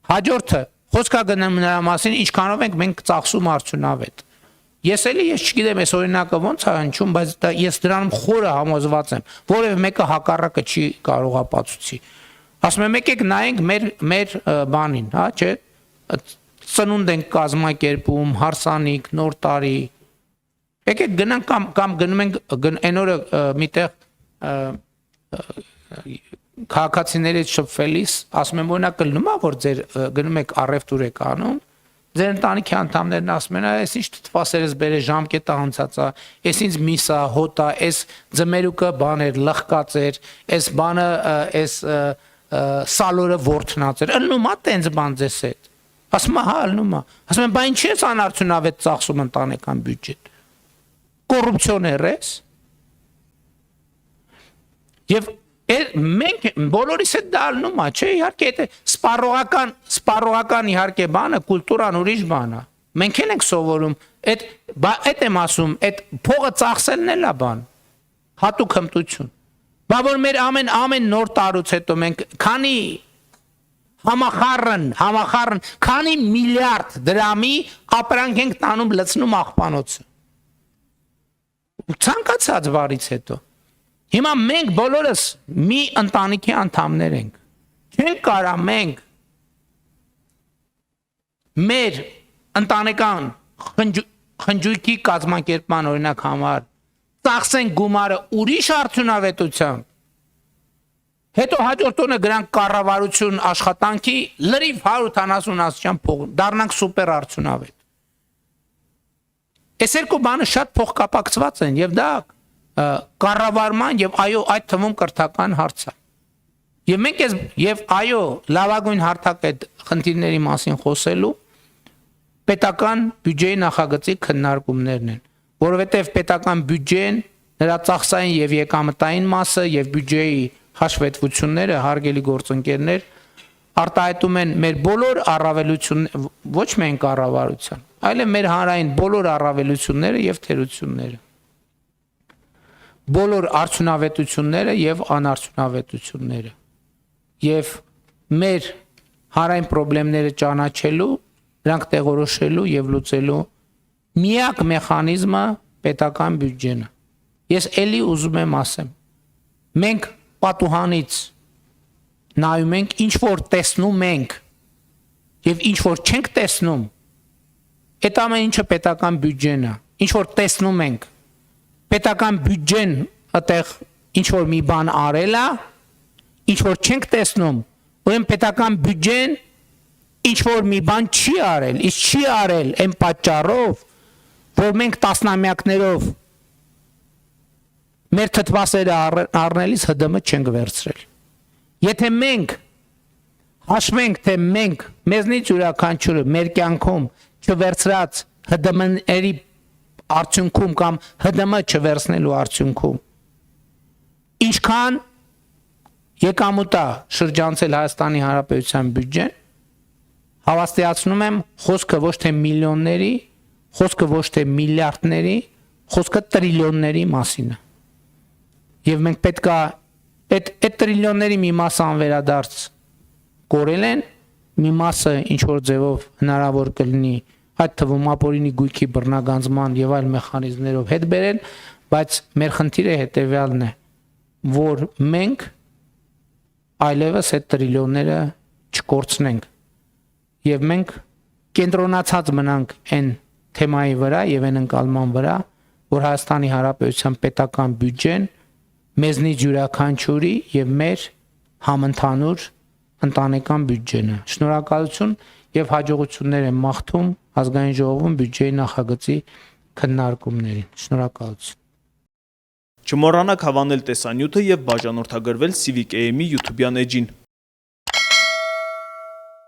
Հաջորդը խոսքա գնում նրա մասին ինչքանով ենք մենք ծախսում արդյունավետ։ Ես չգիտեմ այս օրինակը ոնց է հնչում, բայց ես դրանում խորը համոզված եմ, որևէ մեկը հակառակը չի կարող ապացուցի։ Ասում եմ եկեք նայենք մեր բանին, հա, չէ՞։ Ծնունդ ենք կազմակերպում, հարսանիք, նոր տարի։ Եկեք գնանք կամ գնում ենք այն օրը միտեղ քաղաքացիներից շփվելիս, ասում եմ օրինակ կլնում է որ ձեր գնում եք առևտուր եք անում, ձեր ընտանիքի անդամներն ասում են, այս ինչ թթվասերս բերե ժամկետը անցած է, այս ինձ միսա, հոտա, այս ձմերուկը բաներ լղկած էր, այս բանը այս սալորը որթնած էր, ըլնում է տենց բան ձեզ հետ։ Ասում եմ, հա, ըլնում է։ Ասում եմ, բա ինչի՞ ես անարդյունավետ ծախսում ընտանեկան բյուջետ։ Կոռուպցիոներ ես։ Եվ մենք բոլորիս հետ դա ալնում է, չէ, իհարկե դա սպառողական իհարկե բանը, կուլտուրան ուրիշ բան է։ Մենք ենք սովորում, այդ եմ ասում, այդ փողը ծախսելն էլ է բան։ Հատուկ հմտություն։ Բա որ մեր ամեն նոր տարուց հետո մենք քանի համախառն, քանի միլիարդ դրամի ապրանք ենք տանում լցնում աղբանոցը։ Ցանկացած բարից հետո։ Հիմա մենք բոլորս մի ընտանիքի անդամներ ենք։ Չենք կարա մենք մեր ընտանեկան խնջույքի կազմակերպման օրինակ համար ծախսենք գումարը ուրիշ արդյունավետությամբ։ Հետո հաջորդ օրը գրանք կառավարություն աշխատանքի լրիվ 170 ասիան փող դառնանք սուպեր արդյունավետ։ Այս երկու բանը շատ փոխկապակցված են եւ դա կառավարման եւ այո այդ թվում կրթական հարց է։ Եվ մենք եւ այո լավագույն հարթակ այդ խնդիրների մասին խոսելու պետական բյուջեի նախագծի քննարկումներն են, որովհետեւ պետական բյուջեն նրա ծախսային եւ եկամտային մասը եւ բյուջեի հաշվետվությունները հարգելի գործընկերներ արտահայտում են մեր բոլոր առավելությունները, ոչ միայն կառավարության, այլև մեր հանրային բոլոր առավելությունները եւ թերությունները։ Բոլոր արդյունավետությունները եւ անարդյունավետությունները եւ մեր հանրային խնդիրները ճանաչելու, դրանք տեղորոշելու եւ լուծելու միակ մեխանիզմը պետական բյուջեն է։ Ես էլի ուզում եմ ասեմ, մենք պատուհանից նայում ենք, ինչ որ տեսնում ենք եւ ինչ որ չենք տեսնում, այդ ամեն ինչը պետական բյուջեն է։ Ինչ որ տեսնում ենք, պետական բյուջեն այդտեղ ինչ որ մի բան արել է, ինչ որ չենք տեսնում, ուրեմն պետական բյուջեն ինչ որ մի բան չի արել, իսկ չի արել այն պատճառով, որ մենք տասնամյակներով մեր թթվասերը առնելիս ՀԴՄ չենք վերցրել։ Եթե մենք հաշվենք, թե մենք մեզնից յուրաքանչյուրը մեր կյանքում չվերցրած ՀԴՄ-ների արդյունքում կամ ՀԴՄ չվերցնելու արդյունքում ինչքան եկամուտ է շրջանցել Հայաստանի Հանրապետության բյուջեն, հավաստիացնում եմ, խոսքը ոչ թե միլիոնների, խոսքը ոչ թե միլիարդների, խոսքը տրիլիոնների մասին է։ Եվ մենք պետք է այդ տրիլիոնների մի մասը անվերադարձ կորել են, մի մասը ինչ որ ձևով հնարավոր կլինի այդ թվում ապօրինի գույքի բռնագանձման եւ այլ մեխանիզմներով հետ բերել, բայց մեր խնդիրը հետեւյալն է, որ մենք այլևս այդ տրիլիոնները չկորցնենք եւ մենք կենտրոնացած մնանք այն թեմայի վրա եւ այն ընկալման վրա, որ Հայաստանի Հանրապետության պետական բյուջեն մեզնից յուրաքանչյուրի եւ մեր համընդհանուր ընտանեկան բյուջեն է։ Շնորհակալություն եւ հաջողություններ եմ մաղթում ազգային ժողովում բյուջեի նախագծի քննարկումներին։ Շնորհակալություն։ Չմոռանաք հավանել տեսանյութը եւ բաժանորդագրվել Civic AM-ի YouTube-յան էջին։